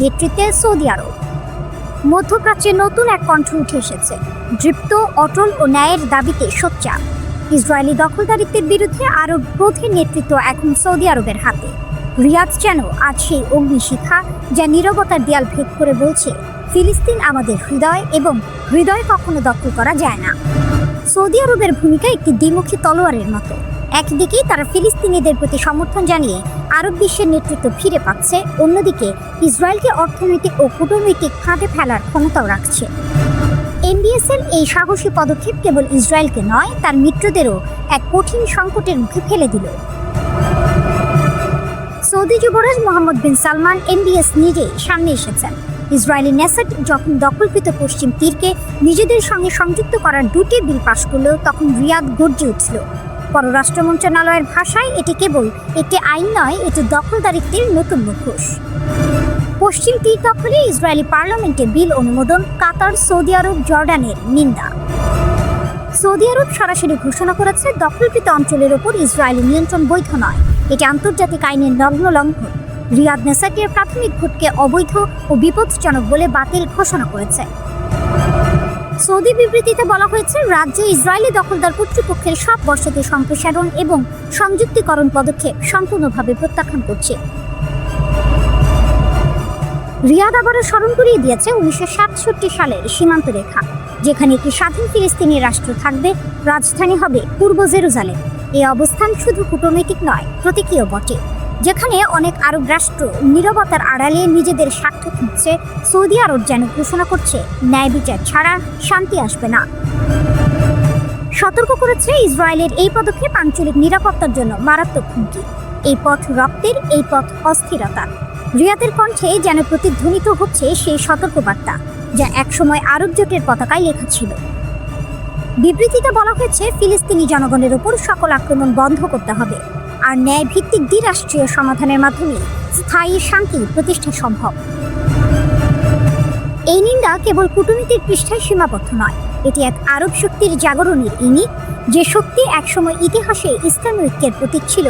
নেতৃত্বে সৌদি আরব। মধ্যপ্রাচ্যে নতুন এক কণ্ঠ উঠে এসেছে, দৃপ্ত, অটল ও ন্যায়ের দাবিতে সোচ্চার। ইসরায়েলি দখলদারিত্বের বিরুদ্ধে আরব ক্রোধের নেতৃত্ব এখন সৌদি আরবের হাতে। রিয়াদ যেন আজ সেই অগ্নিশিখা, যা নীরবতার দেয়াল ভেদ করে বলছে, ফিলিস্তিন আমাদের হৃদয়, এবং হৃদয় কখনো দখল করা যায় না। সৌদি আরবের ভূমিকা একটি দ্বিমুখী তলোয়ারের মতো। একদিকে তারা ফিলিস্তিনিদের প্রতি সমর্থন জানিয়ে আরব বিশ্বের নেতৃত্ব ফিরে পাচ্ছে, অন্যদিকে ইসরায়েলকে অর্থনৈতিক ও কূটনৈতিক ফাঁদে ফেলার ক্ষমতাও রাখছে। এমবিএসের এই সাহসী পদক্ষেপ কেবল ইসরায়েলকে নয়, তার মিত্রদেরও এক কঠিন সংকটের মুখে ফেলে দিল। সৌদি যুবরাজ মোহাম্মদ বিন সালমান এমবিএস নিজেই সামনে এসেছেন। ইসরায়েলি নেসেট যখন দখলকৃত পশ্চিম তীরকে নিজেদের সঙ্গে সংযুক্ত করার দুটি বিল পাশ করল, তখন রিয়াদ গর্জে উঠল। পররাষ্ট্র মন্ত্রণালয়ের ভাষায় এটি কেবল একটি আইন নয়, এটি দখলদারিত্বের নতুন মুখোশ। পশ্চিম তীর দখলে ইসরায়েলি পার্লামেন্টে বিল অনুমোদন, কাতার, সৌদি আরব, জর্ডানের নিন্দা। সৌদি আরব সরাসরি ঘোষণা করেছে, দখলকৃত অঞ্চলের ওপর ইসরায়েলি নিয়ন্ত্রণ বৈধ নয়, এটি আন্তর্জাতিক আইনের নগ্ন লঙ্ঘন। রিয়াদ নেসেটের প্রাথমিক ভোটকে অবৈধ ও বিপজ্জনক বলে বাতিল ঘোষণা করেছে। সৌদি বিবৃতিতে বলা হয়েছে, রাজ্য ইসরায়েলি দখলদার কর্তৃপক্ষের সব বসতি সম্প্রসারণ এবং সংযুক্তিকরণ পদক্ষেপ সম্পূর্ণভাবে প্রত্যাখ্যান করছে। রিয়াদ আবারও স্মরণ করিয়ে দিয়েছে 1967 সালের সীমান্ত রেখা, যেখানে একটি স্বাধীন ফিলিস্তিনি রাষ্ট্র থাকবে, রাজধানী হবে পূর্ব জেরুজালেম। এই অবস্থান শুধু কূটনৈতিক নয়, প্রতীকীয় বটে। যেখানে অনেক আরব রাষ্ট্র নীরবতার আড়ালে নিজেদের স্বার্থ খুঁজছে, সৌদি আরব যেন ঘোষণা করছে, ন্যায় বিচার ছাড়া শান্তি আসবে না। সতর্ক করেছে, ইসরায়েলের এই পদক্ষেপ আঞ্চলিক নিরাপত্তার জন্য মারাত্মক হুমকি। এই পথ রক্তের, এই পথ অস্থিরতার। রিয়াদের কণ্ঠে যেন প্রতিধ্বনিত হচ্ছে সেই সতর্কবার্তা, যা একসময় আরব জোটের পতাকায় লেখা ছিল। বিবৃতিতে বলা হয়েছে, ফিলিস্তিনি জনগণের উপর সকল আক্রমণ বন্ধ করতে হবে, আর ন্যায় ভিত্তিক দ্বিরাষ্ট্রীয় সমাধানের মাধ্যমে স্থায়ী শান্তি প্রতিষ্ঠা সম্ভব। এই নিন্দা কেবল কূটনীতির পৃষ্ঠায় সীমাবদ্ধ নয়, এটি এক আরব শক্তির জাগরণের ইঙ্গিত। যে শক্তি একসময় ইতিহাসে ইসলামী ঐক্যের প্রতীক ছিল,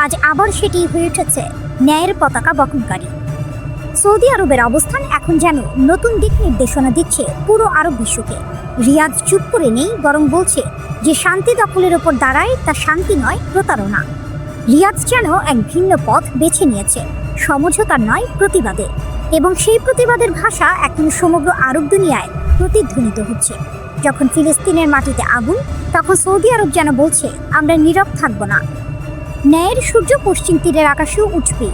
আজ আবার সেটি হয়ে উঠেছে ন্যায়ের পতাকা বহনকারী। সৌদি আরবের অবস্থান এখন যেন নতুন দিক নির্দেশনা দিচ্ছে পুরো আরব বিশ্বকে। রিয়াদ চুপ করে নেই, বরং বলছে, যে শান্তি দখলের ওপর দাঁড়ায় তা শান্তি নয়, প্রতারণা। রিয়াদ যেন এক ভিন্ন পথ বেছে নিয়েছে, সমঝোতার নয়, প্রতিবাদে। এবং সেই প্রতিবাদের ভাষা এখন সমগ্র আরব দুনিয়ায় প্রতিধ্বনিত হচ্ছে। যখন ফিলিস্তিনের মাটিতে আগুন, তখন সৌদি আরব যেন বলছে, আমরা নীরব থাকব না। ন্যায়ের সূর্য পশ্চিম তীরের আকাশেও উঠবে।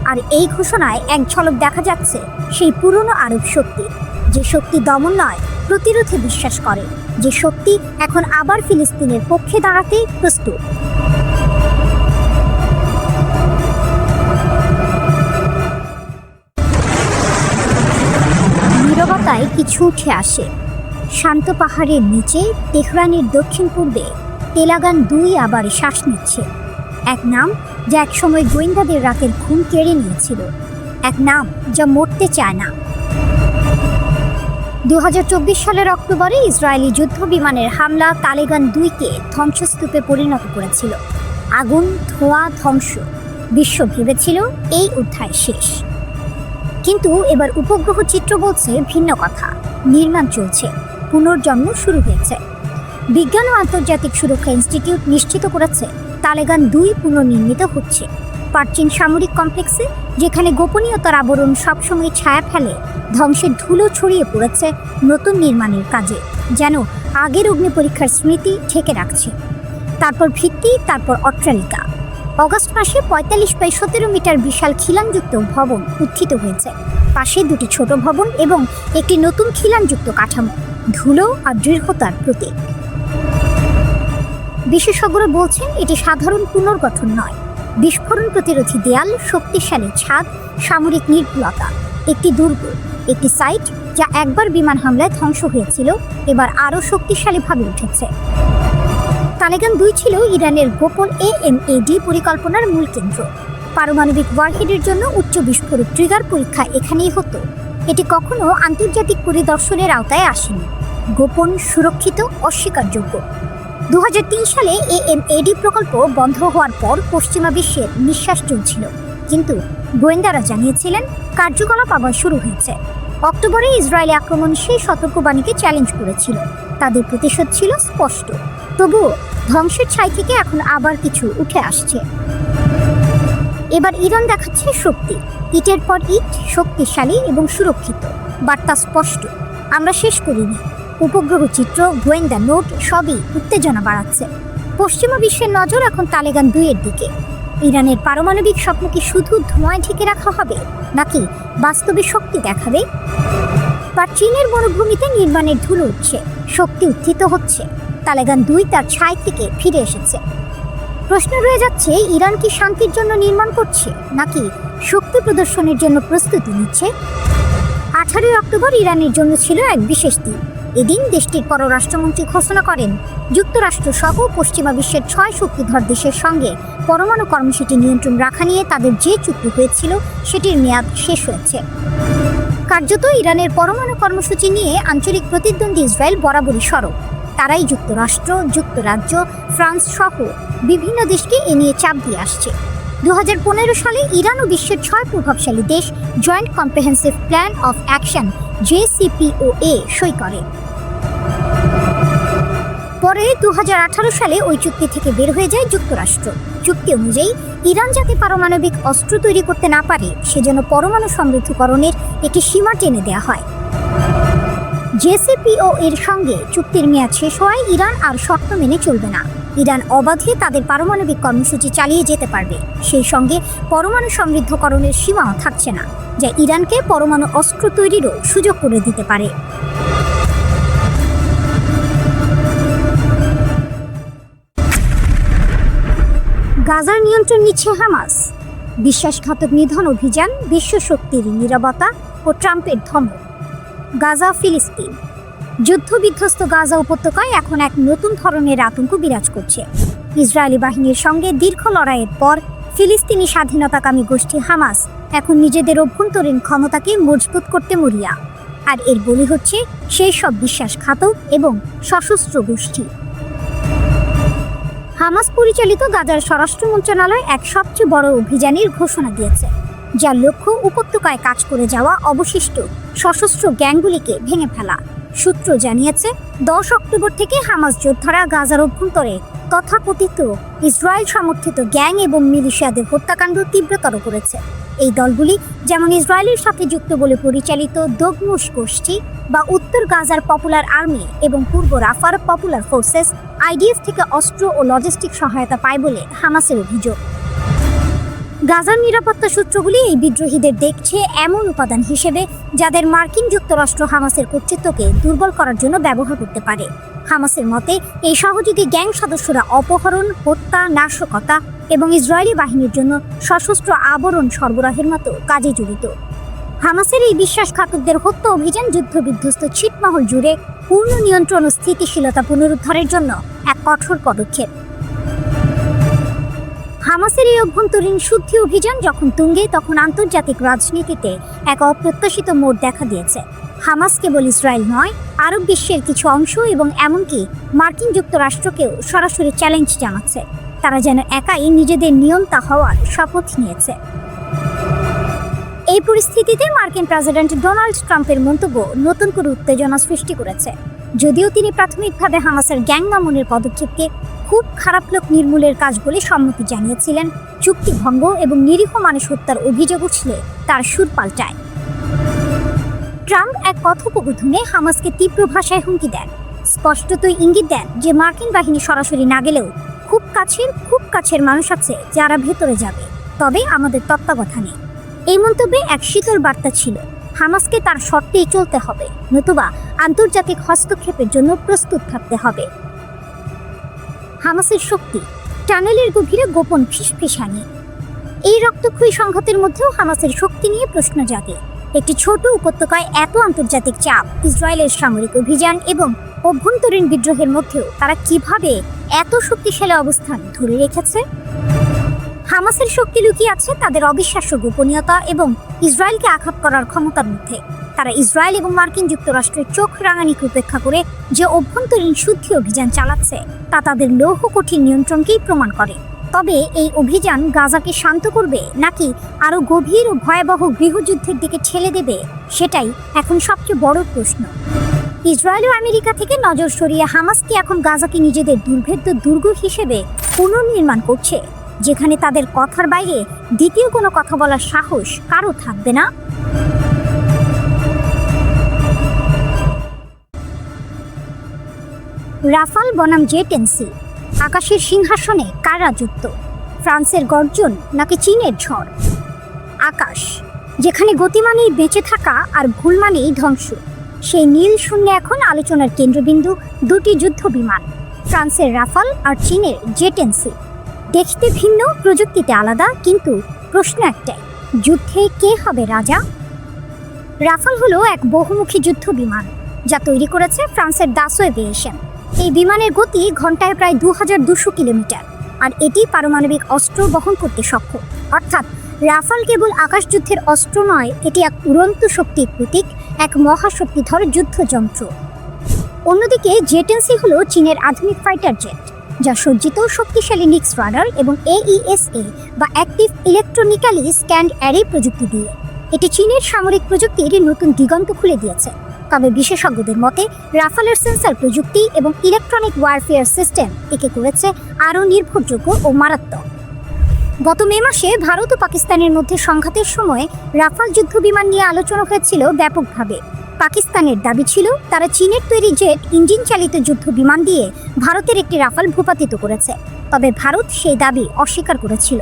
আর এই ঘোষণায় এক ঝলক দেখা যাচ্ছে সেই পুরনো আরব শক্তি, যে শক্তি দমন নয়, প্রতিরোধে বিশ্বাস করে, যে শক্তি এখন আবার ফিলিস্তিনের পক্ষে দাঁড়াতে প্রস্তুত। নীরবতায় কিছু উঠে আসে। শান্ত পাহাড়ের নিচে, তেহরানের দক্ষিণ পূর্বে, তেলাগান 2 আবার শ্বাস নিচ্ছে। এক নাম যা একসময় গোয়েন্দাদের রাতের ঘুম কেড়ে নিয়েছিল, এক নাম যা মরতে চায় না। 2024 সালের অক্টোবরে ইসরায়েলি যুদ্ধ বিমানের হামলা তালেগান 2কে ধ্বংসস্তূপে পরিণত করেছিল। আগুন, ধোঁয়া, ধ্বংস। বিশ্ব ভেবেছিল এই অধ্যায় শেষ। কিন্তু এবার উপগ্রহ চিত্র বলছে ভিন্ন কথা। নির্মাণ চলছে, পুনর্জন্ম শুরু হয়েছে। বিজ্ঞান ও আন্তর্জাতিক সুরক্ষা ইনস্টিটিউট নিশ্চিত করেছে, তালেগান 2 পুনর্নির্মিত হচ্ছে। প্রাচীন সামরিক কমপ্লেক্সে, যেখানে গোপনীয়তার আবরণ সবসময় ছায়া ফেলে, ধ্বংসের ধুলো ছড়িয়ে পড়েছে নতুন নির্মাণের কাজে, যেন আগের অগ্নি পরীক্ষার স্মৃতি ঢেকে রাখছে। তারপর ভিত্তি, তারপর অট্টালিকা। অগস্ট মাসে 45x17 মিটার বিশাল খিলানযুক্ত ভবন উত্থিত হয়েছে। পাশে 2টি ছোট ভবন এবং একটি নতুন খিলানযুক্ত কাঠামো, ধুলো আর দৃঢ়তার প্রতীক। বিশেষজ্ঞরা বলছেন, এটি সাধারণ পুনর্গঠন নয়, বিস্ফোরণ প্রতিরোধী দেয়াল, শক্তিশালী ছাদ, সামরিক নির্ভুলতা। একটি দুর্গ, একটি সাইট যা একবার বিমান হামলায় ধ্বংস হয়েছিল, এবার আরও শক্তিশালীভাবে উঠেছে। তালেগান 2 ছিল ইরানের গোপন AMAD পরিকল্পনার মূল কেন্দ্র। পারমাণবিক ওয়ারহেডের জন্য উচ্চ বিস্ফোরক ট্রিগার পরীক্ষা এখানেই হতো। এটি কখনো আন্তর্জাতিক পরিদর্শনের আওতায় আসেনি, গোপন, সুরক্ষিত, অস্বীকারযোগ্য। 2003 সালে AMAD প্রকল্প বন্ধ হওয়ার পর পশ্চিমা বিশ্বের নিঃশ্বাস চলছিল, কিন্তু গোয়েন্দারা জানিয়েছিলেন কার্যকলাপ আবার শুরু হয়েছে। অক্টোবরে ইসরায়েলি আক্রমণ সেই সতর্কবাণীকে চ্যালেঞ্জ করেছিল। তাদের প্রতিশোধ ছিল স্পষ্ট, তবুও ধ্বংসের ছাই থেকে এখন আবার কিছু উঠে আসছে। এবার ইরান দেখাচ্ছে শক্তি, ইটের পর ইট, শক্তিশালী এবং সুরক্ষিত। বার্তা স্পষ্ট, আমরা শেষ করিনি। উপগ্রহ চিত্র, গোয়েন্দা নোট সবই উত্তেজনা বাড়াচ্ছে। পশ্চিমা বিশ্বের নজর এখন তালেবান 2-এর দিকে। ইরানের পারমাণবিক স্বপ্ন কি শুধু ধোঁয়ায় ঢেকে রাখা হবে, নাকি বাস্তবে শক্তি দেখাবে? বা চীনের মরুভূমিতে নির্মাণের ধুলো উঠছে, শক্তি উত্থিত হচ্ছে, তালেবান 2 তার ছাই থেকে ফিরে এসেছে। প্রশ্ন রয়ে যাচ্ছে, ইরান কি শান্তির জন্য নির্মাণ করছে, নাকি শক্তি প্রদর্শনের জন্য প্রস্তুতি নিচ্ছে? 18 অক্টোবর ইরানের জন্য ছিল এক বিশেষ দিন। এদিন দেশটির পররাষ্ট্রমন্ত্রী ঘোষণা করেন, যুক্তরাষ্ট্র সহ পশ্চিমা বিশ্বের 6 শক্তিধর দেশের সঙ্গে পরমাণু কর্মসূচি নিয়ন্ত্রণ রাখা নিয়ে তাদের যে চুক্তি হয়েছিল সেটির মেয়াদ শেষ হয়েছে। কার্যত ইরানের পরমাণু কর্মসূচি নিয়ে আঞ্চলিক প্রতিদ্বন্দ্বী ইসরায়েল বরাবরই সরব। তারাই যুক্তরাষ্ট্র, যুক্তরাজ্য, ফ্রান্স সহ বিভিন্ন দেশকে এ নিয়ে চাপ দিয়ে আসছে। 2015 সালে ইরান ও বিশ্বের 6 প্রভাবশালী দেশ joint comprehensive plan of action JCPOA সই করে। পরে 2018 সালে ওই চুক্তি থেকে বের হয়ে যায় যুক্তরাষ্ট্র। চুক্তি অনুযায়ী ইরান যাতে পারমাণবিক অস্ত্র তৈরি করতে না পারে সেজন্য পরমাণু সমৃদ্ধকরণের একটি সীমা টেনে দেওয়া হয়। JCPOA এর সঙ্গে চুক্তির মেয়াদ শেষ হওয়ায় ইরান আর শর্ত মেনে চলবে না। ইরান অবাধে তাদের পারমাণবিক কর্মসূচি চালিয়ে যেতে পারবে। সেই সঙ্গে পরমাণু সমৃদ্ধকরণের সীমাও থাকছে না, যা ইরানকে পরমাণু অস্ত্র তৈরিরও সুযোগ করে দিতে পারে। গাজার নিয়ন্ত্রণ নিচ্ছে হামাস। বিশ্বাসঘাতক নিধন অভিযান, বিশ্ব শক্তির নীরবতা ও ট্রাম্পের ধমক। গাজা, ফিলিস্তিন। যুদ্ধবিধ্বস্ত গাজা উপত্যকায় এখন এক নতুন ধরনের আতঙ্ক বিরাজ করছে। ইসরায়েলি বাহিনীর সঙ্গে দীর্ঘ লড়াইয়ের পর ফিলিস্তিনি স্বাধীনতাকামী গোষ্ঠী হামাস এখন নিজেদের অভ্যন্তরীণ ক্ষমতাকে মজবুত করতে মরিয়া। আর এর বলি হচ্ছে সেই সব বিশ্বাসঘাতক এবং সশস্ত্র গোষ্ঠী। হামাস পরিচালিত গাজার স্বরাষ্ট্র মন্ত্রণালয় এক সবচেয়ে বড় অভিযানের ঘোষণা দিয়েছে, যার লক্ষ্য উপত্যকায় কাজ করে যাওয়া অবশিষ্ট সশস্ত্র গ্যাংগুলিকে ভেঙে ফেলা। সূত্র জানিয়েছে, 10 অক্টোবর থেকে হামাস যোদ্ধারা গাজার অভ্যন্তরে তথাকথিত ইসরায়েল সমর্থিত গ্যাং এবং মিলিশিয়াদের হত্যাকাণ্ড তীব্রতর করেছে। এই দলগুলি যেমন ইসরায়েলের সাথে যুক্ত বলে পরিচালিত দগমুশ গোষ্ঠী বা উত্তর গাজার পপুলার আর্মি এবং পূর্ব রাফার পপুলার ফোর্সেস IDF থেকে অস্ত্র ও লজিস্টিক সহায়তা পায় বলে হামাসের অভিযোগ। গাজার নিরাপত্তা সূত্রগুলি এই বিদ্রোহীদের দেখছে এমন উপাদান হিসেবে যাদের মার্কিন যুক্তরাষ্ট্র হামাসের কর্তৃত্বকে দুর্বল করার জন্য ব্যবহার করতে পারে। হামাসের মতে এই সহযোগী গ্যাং সদস্যরা অপহরণ, হত্যা, নাশকতা এবং ইসরায়েলি বাহিনীর জন্য সশস্ত্র আবরণ সরবরাহের মতো কাজে জড়িত। হামাসের এই বিশ্বাসঘাতকদের হত্যা অভিযান যুদ্ধবিধ্বস্ত ছিটমহল জুড়ে পূর্ণ নিয়ন্ত্রণ ও স্থিতিশীলতা পুনরুদ্ধারের জন্য এক কঠোর পদক্ষেপ। হামাসের এই অভ্যন্তরীণ শুদ্ধি অভিযান যখন তুঙ্গে, তখন আন্তর্জাতিক রাজনীতিতে এক অপ্রত্যাশিত মোড় দেখা দিয়েছে। হামাস কেবল ইসরায়েল নয়, আরব বিশ্বের কিছু অংশ এবং এমনকি মার্কিন যুক্তরাষ্ট্রকেও সরাসরি চ্যালেঞ্জ জানাচ্ছে। তারা যেন একাই নিজেদের নিয়ন্তা হওয়ার শপথ নিয়েছে। এই পরিস্থিতিতে মার্কিন প্রেসিডেন্ট ডোনাল্ড ট্রাম্পের মন্তব্য নতুন করে উত্তেজনা সৃষ্টি করেছে। যদিও তিনি প্রাথমিকভাবে হামাসের গ্যাং দমনের পদক্ষেপকে খুব খারাপ লোক নির্মূলের কাজ বলে সম্মতি জানিয়েছিলেন, চুক্তি ভঙ্গ এবং নিরীহ মানুষ হত্যার অভিযোগ উঠলে তার সুর পাল্টায়। ট্রাম্প এক কথোপকথনে হামাসকে তীব্র ভাষায় হুমকি দেন, স্পষ্টতই ইঙ্গিত দেন যে মার্কিন বাহিনী সরাসরি না গেলেও খুব কাছের মানুষ আছে যারা ভেতরে যাবে, তবে আমাদের তত্ত্বাবধানে। এই মন্তব্যে এক শীতল বার্তা ছিল, হামাসকে তার শর্তেই চলতে হবে, নতুবা আন্তর্জাতিক হস্তক্ষেপের জন্য প্রস্তুত থাকতে হবে। হামাসের শক্তি, টানেলের গভীরে গোপন ফিসফিসানি। এই রক্তক্ষয়ী সংঘাতের মধ্যেও হামাসের শক্তি নিয়ে প্রশ্ন জাগে। একটি ছোট উপত্যকায় এত আন্তর্জাতিক চাপ, ইসরায়েলের সামরিক অভিযান এবং অভ্যন্তরীণ বিদ্রোহের মধ্যেও তারা কিভাবে এত শক্তিশালী অবস্থান ধরে রেখেছে? হামাসের শক্তি লুকিয়ে আছে তাদের অবিশ্বাস্য গোপনীয়তা এবং ইসরায়েলকে আঘাত করার ক্ষমতার মধ্যে। তারা ইসরায়েল এবং মার্কিন যুক্তরাষ্ট্রের চোখ রাঙানিকে উপেক্ষা করে যে অভ্যন্তরীণ শুদ্ধি অভিযান চালাচ্ছে তা তাদের লৌহ কঠিন নিয়ন্ত্রণকেই প্রমাণ করে। তবে এই অভিযান গাজাকে শান্ত করবে নাকি আরও গভীর ও ভয়াবহ গৃহযুদ্ধের দিকে ঠেলে দেবে, সেটাই এখন সবচেয়ে বড় প্রশ্ন। ইসরায়েল ও আমেরিকা থেকে নজর সরিয়ে হামাস কি এখন গাজাকে নিজেদের দুর্ভেদ্য দুর্গ হিসেবে পুনর্নির্মাণ করছে, যেখানে তাদের কথার বাইরে দ্বিতীয় কোনো কথা বলার সাহস কারও থাকবে না? রাফাল বনাম জেট-এনসি, আকাশের সিংহাসনে কার রাজত্ব? ফ্রান্সের গর্জন নাকি চীনের ঝড়? আকাশ, যেখানে গতি মানেই বেঁচে থাকা আর ভুল মানেই ধ্বংস, সেই নীল শূন্যে এখন আলোচনার কেন্দ্রবিন্দু দুটি যুদ্ধ বিমান, ফ্রান্সের রাফাল আর চীনের জেট-এনসি। দেখতে ভিন্ন, প্রযুক্তিতে আলাদা, কিন্তু প্রশ্ন একটাই, যুদ্ধে কে হবে রাজা? রাফাল হলো এক বহুমুখী যুদ্ধ বিমান যা তৈরি করেছে ফ্রান্সের দাসো এভিয়েশন। এই বিমানের গতি ঘন্টায় প্রায় 2200 কিলোমিটার, আর এটি পারমাণবিক অস্ত্র বহন করতে সক্ষম। অর্থাৎ রাফাল কেবল আকাশযুদ্ধের অস্ত্র নয়, এটি এক উড়ন্ত শক্তির প্রতীক, এক মহাশক্তিধর যুদ্ধযন্ত্র। অন্যদিকে জেট-এনসি হলো চীনের আধুনিক ফাইটার জেট, যা সজ্জিত শক্তিশালী নিক্স রাডার এবং AESA বা অ্যাক্টিভ ইলেকট্রনিক্যালি স্ক্যান্ড অ্যারে প্রযুক্তি দিয়ে। এটি চীনের সামরিক প্রযুক্তির নতুন দিগন্ত খুলে দিয়েছে। তবে বিশেষজ্ঞদের মতে রাফালের সেন্সর প্রযুক্তি এবং ইলেকট্রনিক ওয়ারফেয়ার সিস্টেম একে করেছে আরও নির্ভরযোগ্য ও মারাত্মক। গত মে মাসে ভারত ও পাকিস্তানের মধ্যে সংঘাতের সময় রাফাল যুদ্ধ বিমান নিয়ে আলোচনা হয়েছিল ব্যাপকভাবে। পাকিস্তানের দাবি ছিল তারা চীনের তৈরি জেট ইঞ্জিন চালিত যুদ্ধ বিমান দিয়ে ভারতের একটি রাফাল ভূপাতিত করেছে, তবে ভারত সেই দাবি অস্বীকার করেছিল।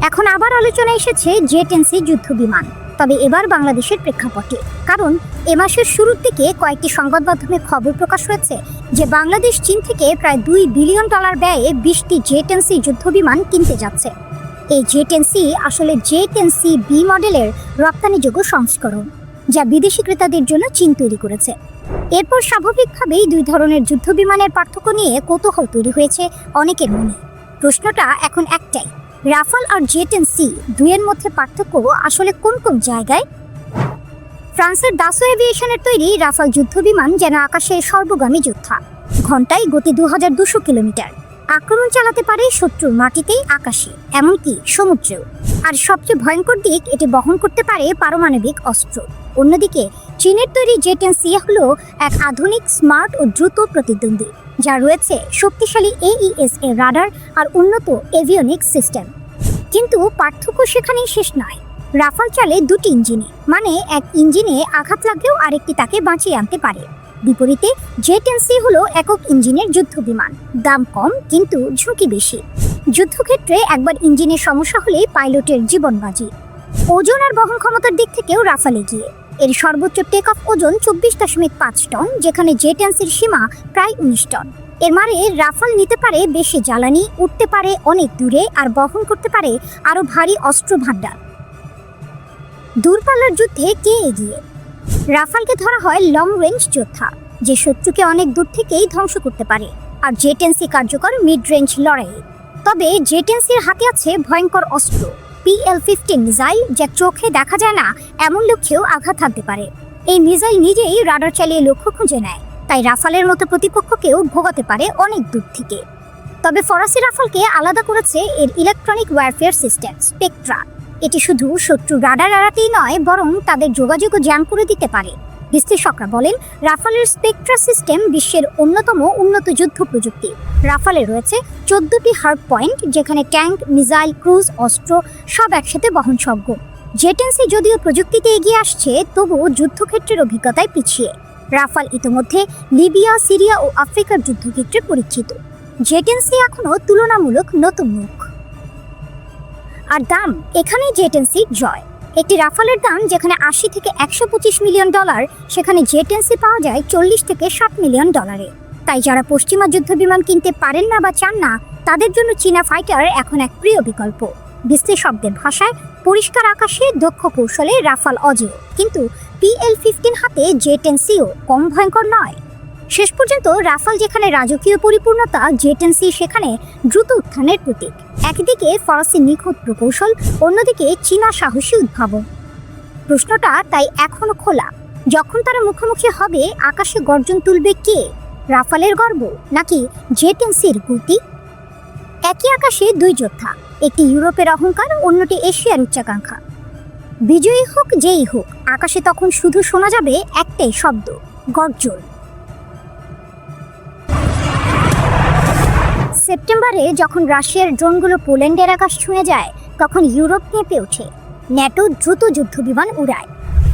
এখন আবার আলোচনায় এসেছে জেট-এনসি যুদ্ধ বিমান, তবে এবার বাংলাদেশের প্রেক্ষাপটে। কারণ এ মাসের শুরুর দিকে কয়েকটি সংবাদ মাধ্যমে খবর প্রকাশ হয়েছে যে বাংলাদেশ চীন থেকে প্রায় $2 বিলিয়ন ব্যয়ে 20টি জেট-এনসি যুদ্ধ বিমান কিনতে যাচ্ছে। এই জেট-এনসি আসলে জেট-এনসি বি মডেলের রপ্তানিযোগ্য সংস্করণ, যা বিদেশি ক্রেতাদের জন্য চীন তৈরি করেছে। এরপর স্বাভাবিকভাবেই দুই ধরনের যুদ্ধ বিমানের পার্থক্য নিয়ে কৌতূহল তৈরি হয়েছে অনেকের মনে। প্রশ্নটা এখন একটাই, রাফাল আর জেট-এনসি দুইয়ের মধ্যে পার্থক্য আসলে কোন কোন জায়গায়? ফ্রান্সের দাসো এভিয়েশনের তৈরি রাফাল যুদ্ধ বিমান যেন আকাশের সর্বগামী যোদ্ধা। ঘন্টায় গতি 2200 কিলোমিটার, আক্রমণ চালাতে পারে শত্রুর মাটিতে, আকাশে, এমনকি সমুদ্রেও। আর সবচেয়ে ভয়ঙ্কর দিক, এটি বহন করতে পারে পারমাণবিক অস্ত্র। অন্যদিকে চীনের তৈরি জেট-এনসি হলো এক আধুনিক, স্মার্ট ও দ্রুত প্রতিদ্বন্দ্বী, যা রয়েছে শক্তিশালী AESA রাডার আর উন্নত এভিওনিক্স সিস্টেম। কিন্তু পার্থক্য সেখানেই শেষ নয়। রাফাল চলে দুটি ইঞ্জিনে, মানে এক ইঞ্জিনে আঘাত লাগলেও আরেকটি তাকে বাঁচিয়ে আনতে পারে। বিপরীতে জেট-এনসি হলো একক ইঞ্জিনের যুদ্ধ বিমান, দাম কম কিন্তু ঝুঁকি বেশি। যুদ্ধক্ষেত্রে একবার ইঞ্জিনের সমস্যা হলে পাইলটের জীবন বাজি। ওজন আর বহন ক্ষমতার দিক থেকেও রাফাল এগিয়ে। এর সর্বোচ্চ টেক অফ ওজন 24.5 টন, যেখানে জেট-এনসির সীমা প্রায় 19 টন। এর মানে রাফাল নিতে পারে বেশি জ্বালানি, উঠতে পারে অনেক দূরে, আর বহন করতে পারে আরও ভারী অস্ত্র ভাণ্ডার। দূরপাল্লার যুদ্ধে কে এগিয়ে? রাফালকে ধরা হয় লং রেঞ্জ যোদ্ধা, যে শত্রুকে অনেক দূর থেকেই ধ্বংস করতে পারে, আর জেট-এনসি কার্যকর মিড রেঞ্জ লড়াইয়ে। তবে জেট-এনসির হাতে আছে ভয়ঙ্কর অস্ত্র, PL-15 মিসাইল, যা চোখে দেখা যায় না এমন লক্ষ্যেও আঘাত হানতে পারে। এই মিসাইল নিজেই রাডার চালিয়ে লক্ষ্য খুঁজে নেয়, তাই রাফালের মতো প্রতিপক্ষকেও ভোগাতে পারে অনেক দূর থেকে। তবে ফরাসি রাফালকে আলাদা করেছে এর ইলেকট্রনিক ওয়ারফেয়ার সিস্টেম স্পেকট্রা। এটি শুধু শত্রু রাডার এড়াতেই নয়, বরং তাদের যোগাযোগও জ্যাম করে দিতে পারে। বিশ্লেষকরা বলেন রাফালের স্পেকট্রা সিস্টেম বিশ্বের অন্যতম উন্নত যুদ্ধ প্রযুক্তি। রাফালে রয়েছে 14টি হার্ড পয়েন্ট, যেখানে ট্যাঙ্ক, মিসাইল, ক্রুজ অস্ত্র সব একসাথে বহনযোগ্য। জেট-এনসি যদিও প্রযুক্তিতে এগিয়ে আসছে, তবুও যুদ্ধক্ষেত্রের অভিজ্ঞতায় পিছিয়ে। রাফাল ইতিমধ্যে লিবিয়া, সিরিয়া ও আফ্রিকার যুদ্ধক্ষেত্রে পরিচিত। জেট-এনসি এখনও তুলনামূলক নতুন মুখ। আর দাম, এখানেই জেট-এনসির জয়। একটি রাফালের দাম যেখানে $80 থেকে $125 মিলিয়ন, সেখানে জেট-এনসি পাওয়া যায় $40 থেকে $60 মিলিয়ন। তাই যারা পশ্চিমা যুদ্ধ বিমান কিনতে পারেন না বা চান না, তাদের জন্য চীনা ফাইটার এখন এক প্রিয় বিকল্প। বিশ্লেষকদের ভাষায় পরিষ্কার আকাশে, দক্ষ কৌশলে রাফাল অজেয়, কিন্তু PL-15 হাতে জেট-এনসিও কম ভয়ঙ্কর নয়। শেষ পর্যন্ত রাফাল যেখানে রাজকীয় পরিপূর্ণতা, জেট-এনসি সেখানে দ্রুত উত্থানের প্রতীক। একদিকে ফরাসি নিখুঁত প্রকৌশল, অন্যদিকে চীনা সাহসী উদ্ভাবন। প্রশ্নটা তাই এখনো খোলা, যখন তারা মুখোমুখি হবে আকাশে গর্জন তুলবে কে? রাফালের গর্ব নাকি জেট-এনসির গতি? একই আকাশে দুই যোদ্ধা, একটি ইউরোপের অহংকার, অন্যটি এশিয়ার উচ্চাকাঙ্ক্ষা। বিজয়ী হোক যেই হোক, আকাশে তখন শুধু শোনা যাবে একটাই শব্দ, গর্জন। সেপ্টেম্বরে যখন রাশিয়ার ড্রোনগুলো পোল্যান্ডের আকাশ ছুঁয়ে যায়, তখন ইউরোপ কেঁপে ওঠে। ন্যাটো দ্রুত যুদ্ধবিমান উড়ায়।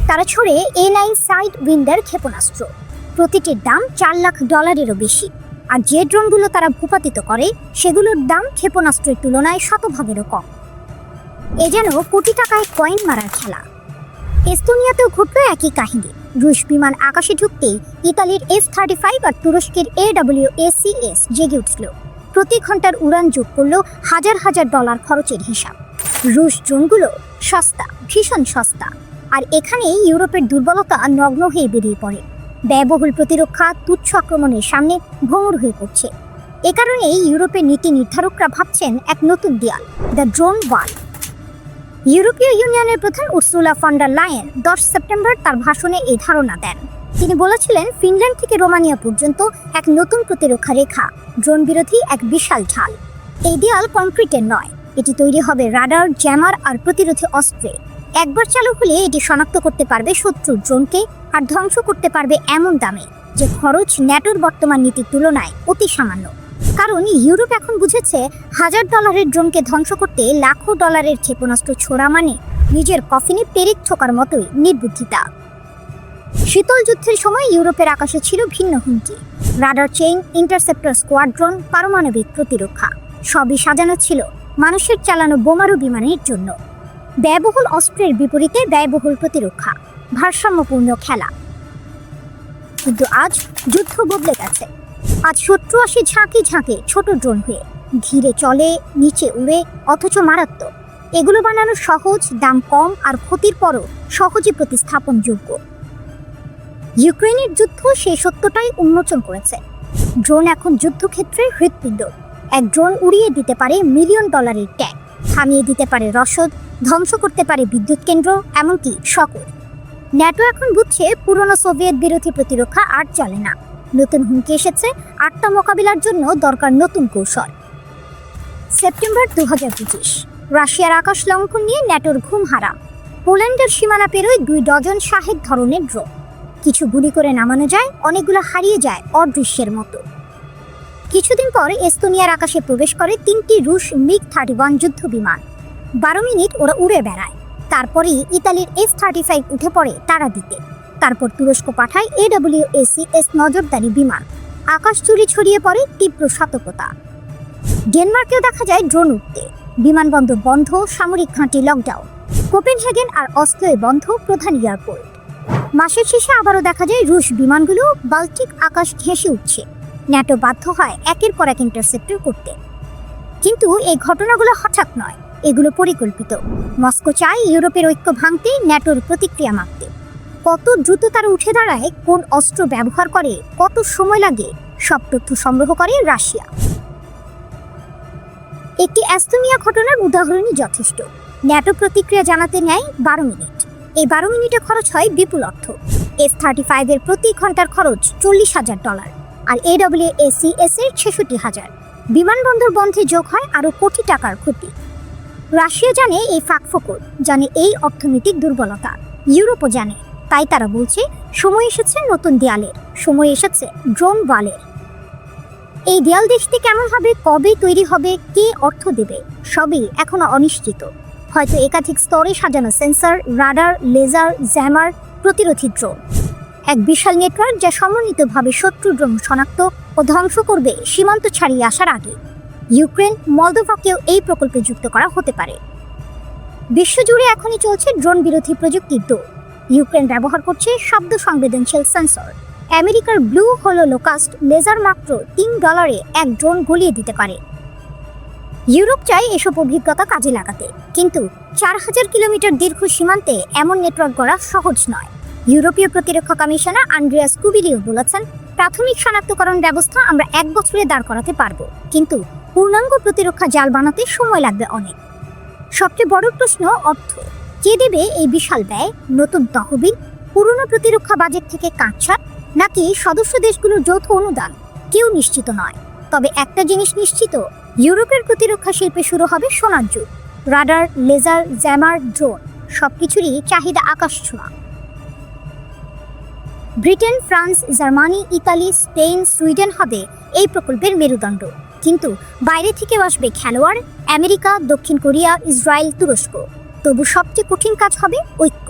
তারা ছড়ে A9 সাইড উইন্ডার ক্ষেপণাস্ত্র। প্রতিটির দাম $4 লাখ বেশি। আর যে ড্রোনগুলো তারা ভূপাতিত করে, সেগুলোর দাম ক্ষেপণাস্ত্রের তুলনায় শতভাগেরও কম। এ যেন কোটি টাকায় কয়েন মারার খেলা। এস্তোনিয়াতেও ঘটল একই কাহিনী। রুশ বিমান আকাশে ঢুকতেই ইতালির F-35 আর তুরস্কের AWACS জেগে উঠল। প্রতি ঘন্টার উড়ান যোগ করল হাজার হাজার ডলার খরচের হিসাব। রুশ ড্রোনগুলো সস্তা, ভীষণ সস্তা। আর এখানেই ইউরোপের দুর্বলতা নগ্ন হয়ে বেরিয়ে পড়ে। ব্যয়বহুল প্রতিরক্ষা তুচ্ছ আক্রমণের সামনে ভঙ্গুর হয়ে পড়ছে। এ কারণেই ইউরোপের নীতি নির্ধারকরা ভাবছেন এক নতুন দেয়াল, দ্য ড্রোন ওয়াল। ইউরোপীয় ইউনিয়নের প্রধান Ursula von der Leyen 10 September তার ভাষণে এই ধারণা দেন। তিনি বলেছিলেন, ফিনল্যান্ড থেকে রোমানিয়া পর্যন্ত এক নতুন প্রতিরক্ষা রেখা, ড্রোন বিরোধী এক বিশাল ঢাল। এই দেয়াল কংক্রিটের নয়, এটি তৈরি হবে রাডার, জ্যামার আর প্রতিরোধী অস্ত্রে। একবার চালু হলে এটি শনাক্ত করতে পারবে শত্রুর ড্রোনকে আর ধ্বংস করতে পারবে এমন দামে যে খরচ ন্যাটোর বর্তমান নীতির তুলনায় অতি সামান্য। কারণ ইউরোপ এখন বুঝেছে, $1000 ড্রোনকে ধ্বংস করতে লাখো ডলারের ক্ষেপণাস্ত্র ছোড়া মানে নিজের কফিনে পেরেক ঠোকার মতোই নির্বুদ্ধিতা। শীতল যুদ্ধের সময় ইউরোপের আকাশে ছিল ভিন্ন হুমকি। রাডার চেইন, ইন্টারসেপ্টর স্কোয়াড্রন, পারমাণবিক প্রতিরক্ষা সবই সাজানো ছিল মানুষের চালানো বোমারু বিমানের জন্য। ব্যয়বহুল অস্ত্রের বিপরীতে ব্যয়বহুল প্রতিরক্ষা, ভারসাম্যপূর্ণ খেলা। কিন্তু আজ যুদ্ধ বদলে গেছে। আজ শত্রু আসে ঝাঁকে ঝাঁকে ছোট ড্রোন হয়ে, ধীরে চলে, নিচে উড়ে, অথচ মারাত্মক। এগুলো বানানো সহজ, দাম কম আর ক্ষতির পরও সহজে প্রতিস্থাপনযোগ্য। ইউক্রেনের যুদ্ধ সেই সত্যটাই উন্মোচন করেছে। ড্রোন এখন যুদ্ধক্ষেত্রের হৃৎপিণ্ড। এক ড্রোন উড়িয়ে দিতে পারে $1 মিলিয়ন ট্যাঙ্ক, থামিয়ে দিতে পারে রসদ, ধ্বংস করতে পারে বিদ্যুৎ কেন্দ্র, এমনকি শহর। ন্যাটো এখন বুঝছে, পুরনো সোভিয়েত বিরোধী প্রতিরক্ষা আর চলে না। নতুন হুমকি এসেছে, আটটা মোকাবিলার জন্য দরকার নতুন কৌশল। সেপ্টেম্বর 2025, রাশিয়ার আকাশ লঙ্ঘন নিয়ে ন্যাটোর ঘুম হারাম। পোল্যান্ডের সীমানা পেরোয় 2 ডজন শাহেদ ধরনের ড্রোন। কিছু গুলি করে নামানো যায়, অনেকগুলো হারিয়ে যায় অদৃশ্যের মতো। কিছুদিন পর এস্তোনিয়ার আকাশে প্রবেশ করে 3টি রুশ MiG-31 যুদ্ধ বিমান। 12 মিনিট ওরা উড়ে বেড়ায়। তারপরেই ইতালির F-35 উঠে পড়ে তারা দিতে। তারপর তুরস্ক পাঠায় AWACS নজরদারি বিমান। আকাশ জুড়ে ছড়িয়ে পড়ে তীব্র সতর্কতা। ডেনমার্কেও দেখা যায় ড্রোন উঠতে। বিমানবন্দর বন্ধ, সামরিক ঘাঁটি লকডাউন। কোপেনহেগেন আর অস্লোয় বন্ধ প্রধান এয়ারপোর্ট। মাসের শেষে আবারও দেখা যায় রুশ বিমানগুলো বাল্টিক আকাশ ঘেঁষে উঠছে। ন্যাটো বাধ্য হয় একের পর এক ইন্টারসেপ্টর করতে। কিন্তু এই ঘটনাগুলো হঠাৎ নয়, এগুলো পরিকল্পিত। মস্কো চায় ইউরোপের ঐক্য ভাঙতে, ন্যাটোর প্রতিক্রিয়া মাপতে। কত দ্রুত তারা উঠে দাঁড়ায়, কোন অস্ত্র ব্যবহার করে, কত সময় লাগে, সব তথ্য সংগ্রহ করে রাশিয়া। একটি এস্তোনিয়া ঘটনার উদাহরণই যথেষ্ট। ন্যাটো প্রতিক্রিয়া জানাতে নেয় 12 মিনিট। এই 12 মিনিটে খরচ হয় বিপুল অর্থ। F-35 এর প্রতি ঘন্টার খরচ $40,000 আর AWACS এর 66,000। বিমানবন্দর বন্ধে যোগ হয় আরও কোটি টাকার ক্ষতি। রাশিয়া জানে এই ফাঁকফোকর, জানে এই অর্থনৈতিক দুর্বলতা। ইউরোপও জানে। তাই তারা বলছে, সময় এসেছে নতুন দেয়ালের, সময় এসেছে ড্রোন ওয়ালের। এই দেয়াল দেখতে কেমন হবে, কবে তৈরি হবে, কে অর্থ দেবে, সবই এখনো অনিশ্চিত। হয়তো একাধিক স্তরে সাজানো সেন্সর, রাডার, লেজার, জ্যামার, প্রতিরোধী ড্রোন। এক বিশাল নেটওয়ার্ক যা সমন্বিতভাবে শত্রু ড্রোন শনাক্ত ও ধ্বংস করবে সীমান্ত ছাড়িয়ে আসার আগে। ইউক্রেন, মলদোভাকেও এই প্রকল্পে যুক্ত করা হতে পারে। বিশ্বজুড়ে এখনই চলছে ড্রোন বিরোধী প্রযুক্তির দৌড়। ইউক্রেন ব্যবহার করছে শব্দ সংবেদনশীল সেন্সর। আমেরিকার ব্লু হোলোকাস্ট লেজার মাত্র $3 এক ড্রোন গলিয়ে দিতে পারে। ইউরোপ চায় এসব অভিজ্ঞতা কাজে লাগাতে, কিন্তু 4000 কিলোমিটার দীর্ঘ সীমান্তে এমন নেটওয়ার্ক গড়া সহজ নয়। ইউরোপীয় প্রতিরক্ষা কমিশনার আন্দ্রেয়াস কুবিলিও বলেছেন, প্রাথমিক শনাক্তকরণ ব্যবস্থা আমরা 1 বছরে দাঁড় করাতে পারবো, কিন্তু পূর্ণাঙ্গ প্রতিরক্ষা জাল বানাতে সময় লাগবে অনেক। সবচেয়ে বড় প্রশ্ন অর্থ। কে দেবে এই বিশাল ব্যয়? নতুন তহবিল, পুরনো প্রতিরক্ষা বাজেট থেকে কাটছাট, নাকি সদস্য দেশগুলোর যৌথ অনুদান? কেউ নিশ্চিত নয়। তবে একটা জিনিস নিশ্চিত, ইউরোপের প্রতিরক্ষা শিল্পে শুরু হবে সোনার যুগ। রাডার, লেজার, জ্যামার, ড্রোন সবকিছুরই চাহিদা আকাশ ছোঁয়া। Britain, France, Germany, Italy, Spain, Sweden হবে এই প্রকল্পের মেরুদণ্ড। কিন্তু বাইরে থেকেও আসবে খেলোয়াড়, আমেরিকা, দক্ষিণ কোরিয়া, ইসরায়েল, তুরস্ক। তবু সবচেয়ে কঠিন কাজ হবে ঐক্য।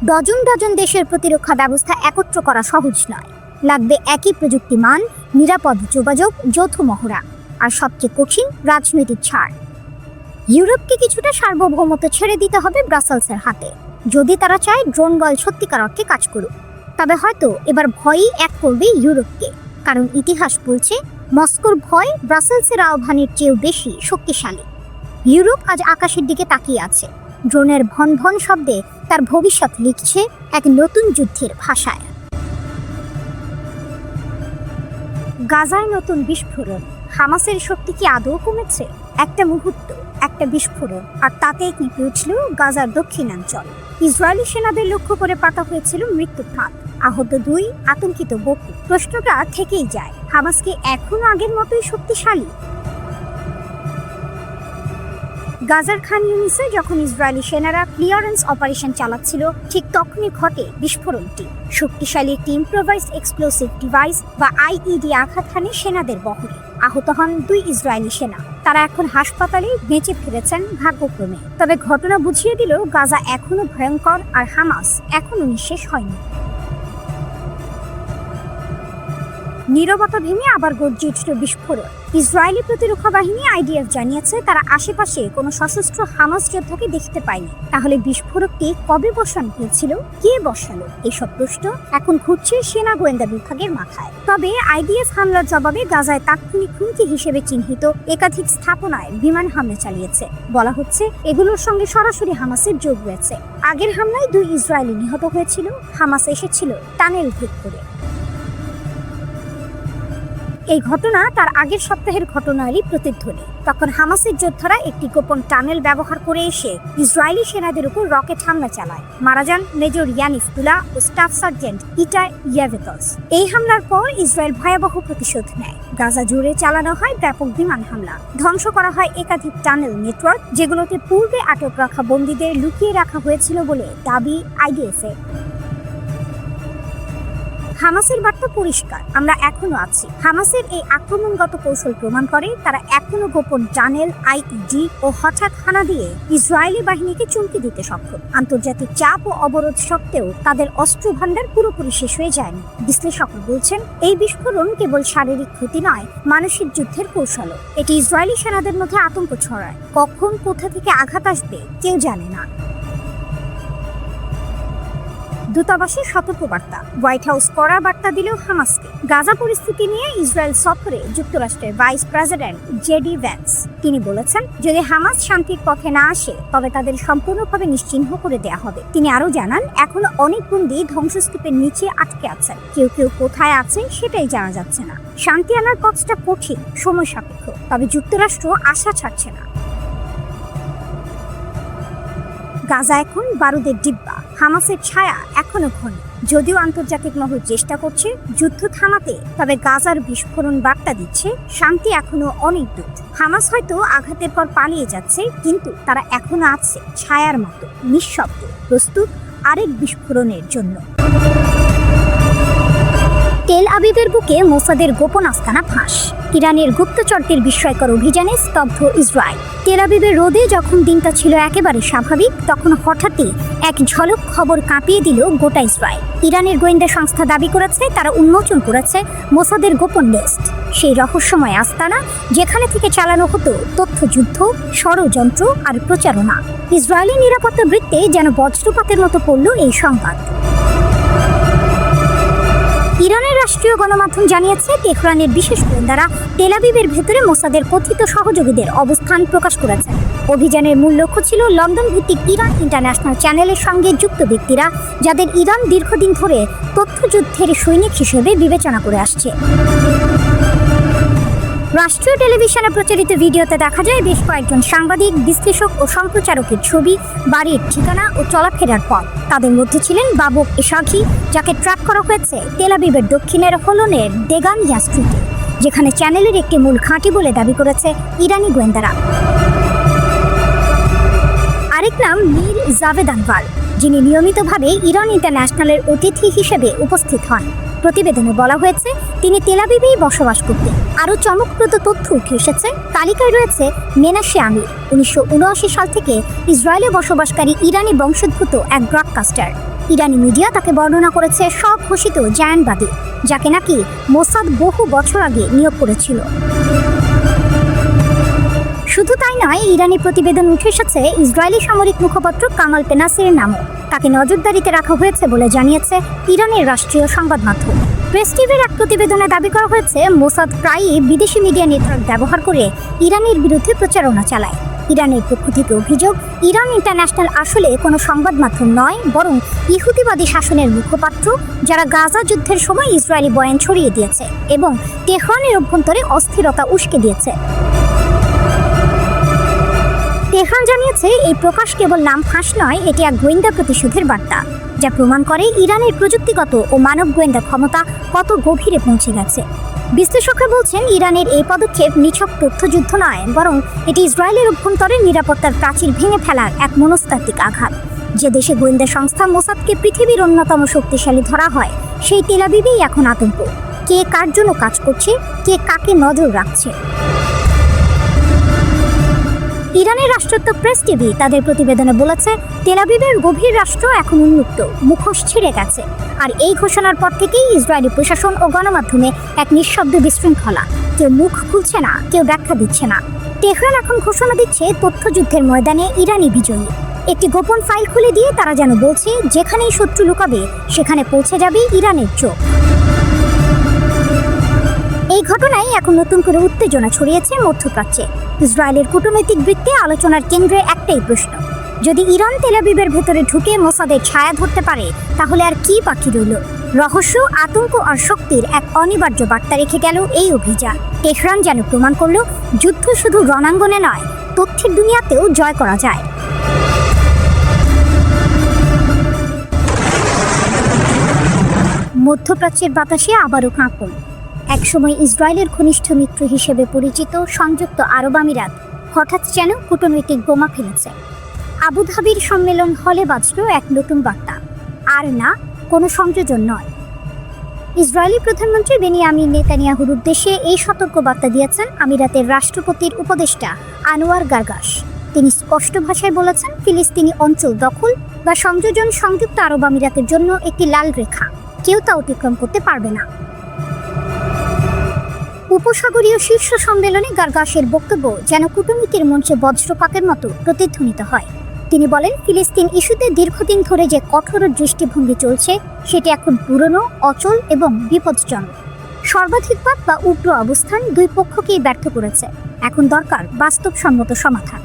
ডজন ডজন দেশের প্রতিরক্ষা ব্যবস্থা একত্র করা সহজ নয়। লাগবে একই প্রযুক্তি মান, নিরাপদ যোগাযোগ, যৌথ মহড়া, আর সবচেয়ে কঠিন রাজনৈতিক ছাড়। ইউরোপকে কিছুটা সার্বভৌমত্ব ছেড়ে দিতে হবে ব্রাসেলসের হাতে, যদি তারা চায় ড্রোন বল সত্যিকার অর্থে কাজ করুক। তবে হয়তো এবার ভয়ই এক করবে ইউরোপকে, কারণ ইতিহাস বলছে মস্কোর ভয় ব্রাসেলসের আহ্বানের চেয়েও বেশি শক্তিশালী। ইউরোপ আজ আকাশের দিকে তাকিয়ে আছে, ড্রোনের ভন ভন শব্দে তার ভবিষ্যৎ লিখছে এক নতুন যুদ্ধের ভাষায়। গাজায় নতুন বিস্ফোরণ। হামাসের শক্তি কি আদৌ কমেছে? একটা মুহূর্ত, একটা বিস্ফোরণ, আর তাতেই কেঁপে উঠল গাজার দক্ষিণাঞ্চল। ইসরায়েলি সেনাদের লক্ষ্য করে পাতা হয়েছিল মৃত্যুর ফাঁদ, আহত 2, আতঙ্কিত বহু। প্রশ্নটা থেকেই যায়, হামাস কি এখনো আগের মতোই শক্তিশালী? গাজার খান ইউনিসে যখন ইসরায়েলি সেনারা ক্লিয়ারেন্স অপারেশন চালাচ্ছিল, ঠিক তখনই ঘটে বিস্ফোরণটি। শক্তিশালী একটি ইম্প্রোভাইজড এক্সপ্লোসিভ ডিভাইস বা আইইডি আঘাত হানে সেনাদের বহরে। আহত হন 2 ইসরায়েলি সেনা। তারা এখন হাসপাতালে বেঁচে ফিরেছেন ভাগ্যক্রমে। তবে ঘটনা বুঝিয়ে দিল গাজা এখনো ভয়ঙ্কর, আর হামাস এখনো নিঃশেষ হয়নি। নীরবতা ভেঙে আবার গর্জে উঠল বিস্ফোরণ। ইসরায়েলি প্রতিরক্ষা বাহিনী আইডিএফ জানিয়েছে তারা আশেপাশে কোনো সশস্ত্র হামাস যোদ্ধাকে দেখতে পায়নি। তাহলে বিস্ফোরকটি কবে বসানো হয়েছিল, কে বসালো? এসব প্রশ্ন এখন ঘুরছে সেনা গোয়েন্দা বিভাগের মাথায়। তবে আইডিএফ হামলার জবাবে গাজায় তাৎক্ষণিক হুমকি হিসেবে চিহ্নিত একাধিক স্থাপনায় বিমান হামলা চালিয়েছে। বলা হচ্ছে এগুলোর সঙ্গে সরাসরি হামাসের যোগ রয়েছে। আগের হামলায় 2 ইসরায়েলি নিহত হয়েছিল। হামাস এসেছিল টানেল ভেদ করে। এই ঘটনা তার আগের সপ্তাহের ঘটনারই প্রতিধ্বনি। তখন হামাসের যোদ্ধারা একটি গোপন টানেল ব্যবহার করে এসে ইসরায়েলি সেনাদের উপর রকেট হামলা চালায়। মারা যান মেজর ইয়ানিফ তুলা ও স্টাফ সার্জেন্ট ইটা ইয়াভেতস। এই হামলার পর ইসরায়েল ভয়াবহ প্রতিশোধ নেয়। গাজা জুড়ে চালানো হয় ব্যাপক বিমান হামলা। ধ্বংস করা হয় একাধিক টানেল নেটওয়ার্ক, যেগুলোতে পূর্বে আটক রাখা বন্দীদের লুকিয়ে রাখা হয়েছিল বলে দাবি আইডিএফের। হামাসের বার্তা পরিষ্কার, আমরা এখনো আছি। হামাসের এই আক্রমণগত কৌশল প্রমাণ করে তারা এখনো গোপন টানেল, আইইডি ও হঠাৎ হানা দিয়ে ইসরায়েলি বাহিনীকে চমকে দিতে সক্ষম। আন্তর্জাতিক চাপ ও অবরোধ সত্ত্বেও তাদের অস্ত্র ভান্ডার পুরোপুরি শেষ হয়ে যায়নি। বিশ্লেষকরা বলছেন এই বিস্ফোরণ কেবল শারীরিক ক্ষতি নয়, মানসিক যুদ্ধের কৌশলও। এটি ইসরায়েলি সেনাদের মধ্যে আতঙ্ক ছড়ায়। কখন কোথা থেকে আঘাত আসবে কেউ জানে না। দূতাবাসের সতর্কবার্তা। হোয়াইট হাউস কড়া বার্তা দিলেও হামাসকে। গাজা পরিস্থিতি নিয়ে ইসরায়েল সফরে যুক্তরাষ্ট্রের ভাইস প্রেসিডেন্ট জেডি ভ্যান্স। তিনি বলেছেন যদি হামাস শান্তির পথে না আসে তবে তাদের সম্পূর্ণভাবে নিশ্চিহ্ন করে দেয়া হবে। তিনি আরো জানান এখনো অনেক বন্দী ধ্বংসস্তূপের নিচে আটকে আছেন। কেউ কেউ কোথায় আছে সেটাই জানা যাচ্ছে না। শান্তি আনার পথটা কঠিন, সময় সাপেক্ষ, তবে যুক্তরাষ্ট্র আশা ছাড়ছে না। গাজা এখন বারুদের ডিব্বা, হামাসের ছায়া এখনো ঘন। যদিও আন্তর্জাতিক মহল চেষ্টা করছে যুদ্ধ থামাতে, তবে গাজার বিস্ফোরণ বার্তা দিচ্ছে শান্তি এখনো অনেক দূর। হামাস হয়তো আঘাতের পর পালিয়ে যাচ্ছে, কিন্তু তারা এখনো আছে ছায়ার মতো, নিঃশব্দ, প্রস্তুত আরেক বিস্ফোরণের জন্য। তেল আবিবের বুকে মোসাদের গোপন আস্তানা ফাঁস। ইরানের গুপ্তচরদের বিস্ময়কর অভিযানে স্তব্ধ ইসরায়েল। তেল আবিবের রোদে যখন দিনটা ছিল একেবারে স্বাভাবিক, তখন হঠাৎই এক ঝলক খবর কাঁপিয়ে দিল গোটা ইসরায়েল। ইরানের গোয়েন্দা সংস্থা দাবি করেছে তারা উন্মোচন করেছে মোসাদের গোপন লিস্ট, সেই রহস্যময় আস্তানা যেখানে থেকে চালানো হতো তথ্যযুদ্ধ, ষড়যন্ত্র আর প্রচারণা। ইসরায়েলি নিরাপত্তা বৃত্তে যেন বজ্রপাতের মতো পড়ল এই সংবাদ। ইরানের রাষ্ট্রীয় গণমাধ্যম জানিয়েছে তেহরানের বিশেষ গোয়েন্দারা তেল আবিবের ভেতরে মোসাদের কথিত সহযোগীদের অবস্থান প্রকাশ করেছে। অভিযানের মূল লক্ষ্য ছিল লন্ডন ভিত্তিক ইরান ইন্টারন্যাশনাল চ্যানেলের সঙ্গে যুক্ত ব্যক্তিরা, যাদের ইরান দীর্ঘদিন ধরে তথ্যযুদ্ধের সৈনিক হিসেবে বিবেচনা করে আসছে। রাষ্ট্রীয় টেলিভিশনে প্রচারিত ভিডিওতে দেখা যায় বেশ কয়েকজন সাংবাদিক, বিশ্লেষক ও সম্প্রচারকের ছবি, বাড়ির ঠিকানা ও চলাফেরার পথ। তাদের মধ্যে ছিলেন বাবুক এশাকি, যাকে ট্র্যাক করা হয়েছে তেল আবিবের দক্ষিণের হোলনের দেগানিয়া স্ট্রিটে। যেখানে চ্যানেলের একটি মূল ঘাঁটি বলে দাবি করেছে ইরানি গোয়েন্দারা। আরেক নাম মীর জাভেদ আনভার, যিনি নিয়মিতভাবে ইরান ইন্টারন্যাশনালের অতিথি হিসেবে উপস্থিত হন। প্রতিবেদনে বলা হয়েছে তিনি তেল আবিবেই বসবাস করতেন। আরও চমকপ্রদ তথ্য উঠে এসেছে। তালিকায় রয়েছে মেনাশে আমির, 1979 সাল থেকে ইসরায়েলে বসবাসকারী ইরানি বংশোদ্ভূত এক ব্রডকাস্টার। ইরানি মিডিয়া তাকে বর্ণনা করেছে সব ঘোষিত জায়ানবাদী, যাকে নাকি মোসাদ বহু বছর আগে নিয়োগ করেছিল। শুধু তাই নয়, ইরানি প্রতিবেদন উঠে এসেছে ইসরায়েলি সামরিক মুখপাত্র কামাল পেনাসিরের নামও। তাকে নজরদারিতে রাখা হয়েছে বলে জানিয়েছে ইরানের রাষ্ট্রীয় সংবাদ মাধ্যম। প্রেস টিভির এক প্রতিবেদনে দাবি করা হয়েছে মোসাদ প্রায়ই বিদেশি মিডিয়া নেটওয়ার্ক ব্যবহার করে ইরানের বিরুদ্ধে প্রচারণা চালায়। ইরানের পক্ষ থেকে অভিযোগ, ইরান ইন্টারন্যাশনাল আসলে কোনো সংবাদ মাধ্যম নয়, বরং ইহুদিবাদী শাসনের মুখপাত্র, যারা গাজা যুদ্ধের সময় ইসরায়েলি বয়ান ছড়িয়ে দিয়েছে এবং তেহরানের অভ্যন্তরে অস্থিরতা উস্কে দিয়েছে। তেহরান জানিয়েছে এই প্রকাশ কেবল নাম ফাঁস নয়, এটি এক গোয়েন্দা প্রতিশোধের বার্তা, যা প্রমাণ করে ইরানের প্রযুক্তিগত ও মানব গোয়েন্দা ক্ষমতা কত গভীরে পৌঁছে গেছে। বিশ্লেষকরা বলছেন, ইরানের এই পদক্ষেপ নিছক তথ্যযুদ্ধ নয়, বরং এটি ইসরায়েলের অভ্যন্তরে নিরাপত্তার প্রাচীর ভেঙে ফেলার এক মনস্তাত্ত্বিক আঘাত। যে দেশে গোয়েন্দা সংস্থা মোসাদকে পৃথিবীর অন্যতম শক্তিশালী ধরা হয়, সেই তেল আবিবেই এখন আতঙ্ক। কে কার জন্য কাজ করছে, কে কাকে নজর রাখছে। ইরানের রাষ্ট্রত্ব প্রেস টিভি তাদের প্রতিবেদনে বলেছে, তেল আবিবের গভীর রাষ্ট্র এখন উন্মুক্ত, মুখোশ ছিঁড়ে গেছে। আর এই ঘোষণার পর থেকেই ইসরায়েলি প্রশাসন ও গণমাধ্যমে এক নিঃশব্দ বিশৃঙ্খলা। কেউ মুখ খুলছে না, কেউ ব্যাখ্যা দিচ্ছে না। তেহরান এখন ঘোষণা দিচ্ছে তথ্যযুদ্ধের ময়দানে ইরানি বিজয়ী। একটি গোপন ফাইল খুলে দিয়ে তারা যেন বলছে, যেখানেই শত্রু লুকাবে সেখানে পৌঁছে যাবে ইরানের চোখ। এই ঘটনায় এখন নতুন করে উত্তেজনা ছড়িয়েছে মধ্যপ্রাচ্যে। ইসরায়েলের কূটনৈতিক বৃত্তে আলোচনার কেন্দ্রে একটাই প্রশ্ন, যদি ইরান তেল আবিবের ভেতরে ঢুকে মোসাদের ছায়া ধরতে পারে, তাহলে আর কি বাকি রইল? রহস্য, আতঙ্ক আর শক্তির এক অনিবার্য বার্তা রেখে গেল এই অভিযান। তেহরান যেন প্রমাণ করল, যুদ্ধ শুধু রণাঙ্গনে নয়, তথ্যের দুনিয়াতেও জয় করা যায়। মধ্যপ্রাচ্যের বাতাসে আবারও কাঁপন। একসময় ইসরায়েলের ঘনিষ্ঠ মিত্র হিসেবে পরিচিত সংযুক্ত আরব আমিরাত হঠাৎ যেন কূটনৈতিক বোমা ফেলেছে। আবুধাবির সম্মেলন হলে বাজল এক নতুন বার্তা, আর না কোনো সংযোজন নয়। ইসরায়েলি প্রধানমন্ত্রী বেনিয়ামিন নেতানিয়াহুর উদ্দেশ্যে এই সতর্ক বার্তা দিয়েছেন আমিরাতের রাষ্ট্রপতির উপদেষ্টা আনোয়ার গারগাশ। তিনি স্পষ্ট ভাষায় বলেছেন, ফিলিস্তিনি অঞ্চল দখল বা সংযোজন সংযুক্ত আরব আমিরাতের জন্য একটি লাল রেখা, কেউ তা অতিক্রম করতে পারবে না। উপসাগরীয় শীর্ষ সম্মেলনে গারগাশের বক্তব্য যেন কূটনীতির মঞ্চে বজ্রপাতের মতো প্রতিধ্বনিত হয়। তিনি বলেন, ফিলিস্তিন ইস্যুতে দীর্ঘদিন ধরে যে কঠোর দৃষ্টিভঙ্গি চলছে, সেটি এখন পুরনো, অচল এবং বিপজ্জনক। সর্বাধিকবাদ বা উগ্র অবস্থান দুই পক্ষকেই ব্যর্থ করেছে। এখন দরকার বাস্তবসম্মত সমাধান।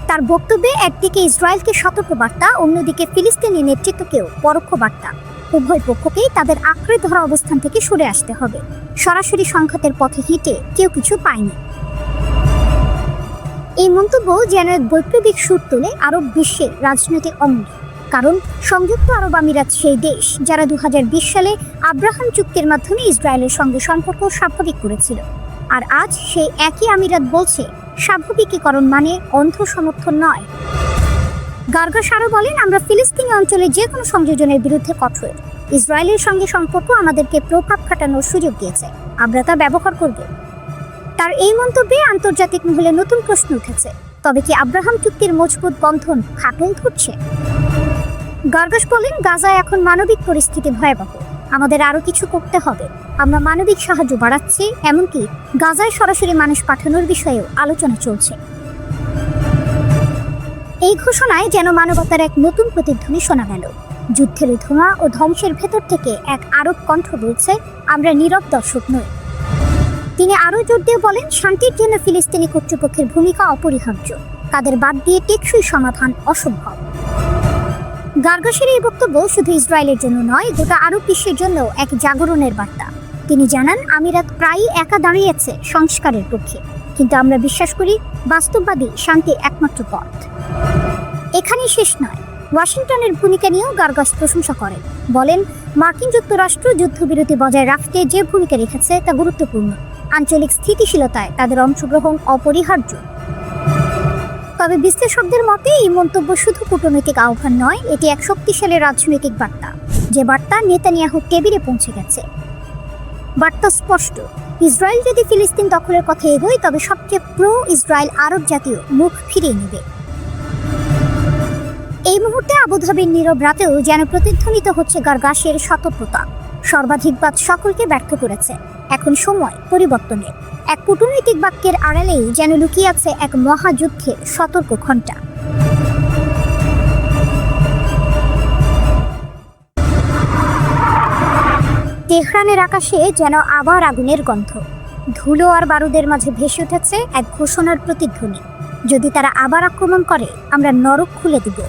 তার বক্তব্যে একদিকে ইসরায়েলকে সতর্ক বার্তা, অন্যদিকে ফিলিস্তিনি নেতৃত্বকেও পরোক্ষ বার্তা। উভয় পক্ষকেই তাদের আঁকড়ে ধরা অবস্থান থেকে সরে আসতে হবে। সরাসরি সংঘাতের পথে হেঁটে কেউ কিছু পায়নি। এই মন্তব্য যেন এক বৈপ্লবিক সুর তোলে আরব বিশ্বের রাজনৈতিক অঙ্গনে। কারণ সংযুক্ত আরব আমিরাত সেই দেশ যারা 2020 সালে আব্রাহাম চুক্তির মাধ্যমে ইসরায়েলের সঙ্গে সম্পর্ক স্বাভাবিক করেছিল। আর আজ সেই একই আমিরাত বলছে, স্বাভাবিকীকরণ মানে অন্ধ সমর্থন নয়। গারগাশ আরও বলেন, আমরা ফিলিস্তিনি অঞ্চলে যে কোনো সংযোজনের বিরুদ্ধে কঠোর। ইসরায়েলের সঙ্গে সম্পর্ক আমাদেরকে প্রভাব খাটানোর সুযোগ দিয়েছে, আমরা তা ব্যবহার করব। তার এই মন্তব্যে আন্তর্জাতিক মহলে নতুন প্রশ্ন উঠেছে, তবে কি আব্রাহাম চুক্তির মজবুত বন্ধন ফাটল ধরছে? গারগাশ বলেন, গাজায় এখন মানবিক পরিস্থিতি ভয়াবহ, আমাদের আরও কিছু করতে হবে। আমরা মানবিক সাহায্য বাড়াচ্ছি, এমনকি গাজায় সরাসরি মানুষ পাঠানোর বিষয়েও আলোচনা চলছে। এই ঘোষণায় যেন মানবতার এক নতুন প্রতিধ্বনি শোনা গেল। যুদ্ধের ধোঁয়া ও ধ্বংসের ভেতর থেকে এক আরব কণ্ঠ বলছে, আমরা নীরব দর্শক নই। তিনি আরও জোর দিয়ে বলেন, শান্তির জন্য ফিলিস্তিনি কর্তৃপক্ষের ভূমিকা অপরিহার্য, তাদের বাদ দিয়ে টেকসই সমাধান অসম্ভব। গারগাশের এই বক্তব্য শুধু ইসরায়েলের জন্য নয়, গোটা আরব বিশ্বের জন্য এক জাগরণের বার্তা। তিনি জানান, আমিরাত প্রায়ই একা দাঁড়িয়েছে সংস্কারের পক্ষে, কিন্তু আমরা বিশ্বাস করি বাস্তববাদী শান্তির একমাত্র পথ। এখানেই শেষ নয়, ওয়াশিংটনের ভূমিকা নিয়েও গার্গাস প্রশংসা করেন, বলেন মার্কিন যুক্তরাষ্ট্র যুদ্ধবিরতি বজায় রাখতে যে ভূমিকা রেখেছে তা গুরুত্বপূর্ণ। আঞ্চলিক স্থিতিশীলতায় তাদের অংশগ্রহণ অপরিহার্য। তবে বিশ্লেষকদের মতে এই মন্তব্য শুধু কূটনৈতিক আহ্বান নয়, এটি এক শক্তিশালী রাজনৈতিক বার্তা, যে বার্তা নেতানিয়াহু টেবিলে পৌঁছে গেছে। বার্তা স্পষ্ট, ইসরায়েল যদি ফিলিস্তিন দখলের কথা এগোয় তবে সবচেয়ে প্রো ইসরায়েল আরব জাতীয় মুখ ফিরিয়ে নেবে। এই মুহূর্তে আবুধাবির নীরব রাতেও যেন প্রতিধ্বনিত হচ্ছে গার্গাসের সতর্কতা। সর্বাধিকবাদ সকলকে ব্যর্থ করেছে, এখন সময় পরিবর্তনের। এক কূটনৈতিক বাক্যের আড়ালেই যেন লুকিয়ে আছে এক মহাযুদ্ধের সতর্ক ঘণ্টা। তেহরানের আকাশে যেন আবার আগুনের গন্ধ। ধুলো আর বারুদের মাঝে ভেসে উঠেছে এক ঘোষণার প্রতিধ্বনি, যদি তারা আবার আক্রমণ করে আমরা নরক খুলে দিব।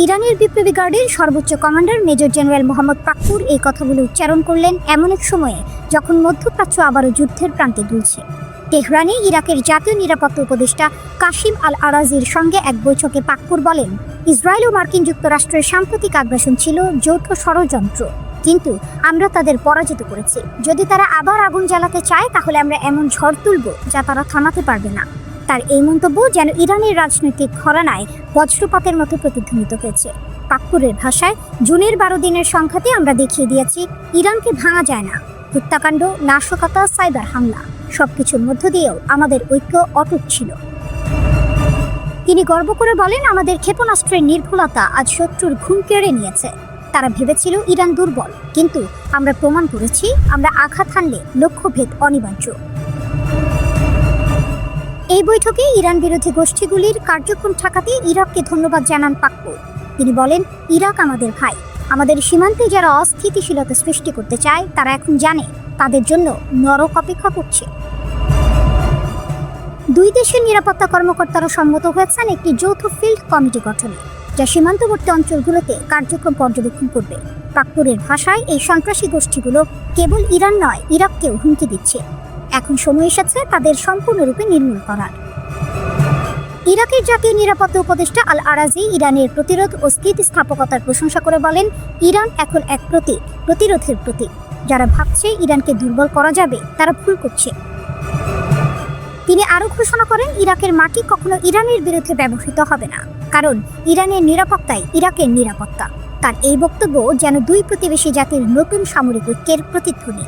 ইরানের বিপ্লবী গার্ডের সর্বোচ্চ commander major general Mohammad Pakpour এই কথাগুলো উচ্চারণ করলেন এমন এক সময়ে যখন মধ্যপ্রাচ্য আবারও যুদ্ধের প্রান্তে দুলছে। তেহরানে ইরাকের জাতীয় নিরাপত্তা উপদেষ্টা কাশিম আল আরাজির সঙ্গে এক বৈঠকে পাকপুর বলেন, ইসরায়েল ও মার্কিন যুক্তরাষ্ট্রের সাম্প্রতিক আগ্রাসন ছিল যৌথ ষড়যন্ত্র, কিন্তু আমরা তাদের পরাজিত করেছি। যদি তারা আবার আগুন জ্বালাতে চায় তাহলে আমরা এমন ঝড় তুলব যা তারা থামাতে পারবে না। তার এই মন্তব্য যেন ইরানের রাজনৈতিক ঘরানায় বজ্রপাতের মতো প্রতিধ্বনিত হয়েছে। পাকপুরের ভাষায়, জুনের 12 দিনের সংঘাতে আমরা দেখিয়ে দিয়েছি ইরানকে ভাঙা যায় না। হত্যাকাণ্ড, নাশকতা, সাইবার হামলা সবকিছুর মধ্য দিয়েও আমাদের ঐক্য অটুট ছিল। তিনি গর্ব করে বলেন, আমাদের ক্ষেপণাস্ত্রের নির্ভুলতা আজ শত্রুর ঘুম কেড়ে নিয়েছে। তারা ভেবেছিল ইরান দুর্বল, কিন্তু আমরা প্রমাণ করেছি আমরা আঘাত হানলে লক্ষ্যভেদ অনিবার্য। এই বৈঠকে ইরান বিরোধী গোষ্ঠীগুলির কার্যক্রম ঠেকাতে ইরাককে ধন্যবাদ জানান পাকপুর। তিনি বলেন, ইরাক আমাদের ভাই। আমাদের সীমান্তে যারা অস্থিতিশীলতা সৃষ্টি করতে চায় তারা এখন জানে তাদের জন্য নরক অপেক্ষা করছে। দুই দেশের নিরাপত্তা কর্মকর্তারা সম্মত হয়েছেন একটি যৌথ ফিল্ড কমিটি গঠনে, যা সীমান্তবর্তী অঞ্চলগুলোতে কার্যক্রম পর্যবেক্ষণ করবে। পাকপুরের ভাষায়, এই সন্ত্রাসী গোষ্ঠীগুলো কেবল ইরান নয়, ইরাককেও হুমকি দিচ্ছে। এখন সময় এসেছে তাদের সম্পূর্ণরূপে নির্মূল করার। ইরাকের জাতীয় নিরাপত্তা উপদেষ্টা আল আরাজি ইরানের প্রতিরোধ ও স্থিতিস্থাপকতার প্রশংসা করে বলেন, ইরান এখন এক প্রতিরোধের প্রতীক। যারা ভাবছে ইরানকে দুর্বল করা যাবে তারা ভুল করছে। তিনি আরও ঘোষণা করেন, ইরাকের মাটি কখনো ইরানের বিরুদ্ধে ব্যবহৃত হবে না, কারণ ইরানের নিরাপত্তাই ইরাকের নিরাপত্তা। তার এই বক্তব্য যেন দুই প্রতিবেশী জাতির নতুন সামরিক ঐক্যের প্রতিধ্বনি।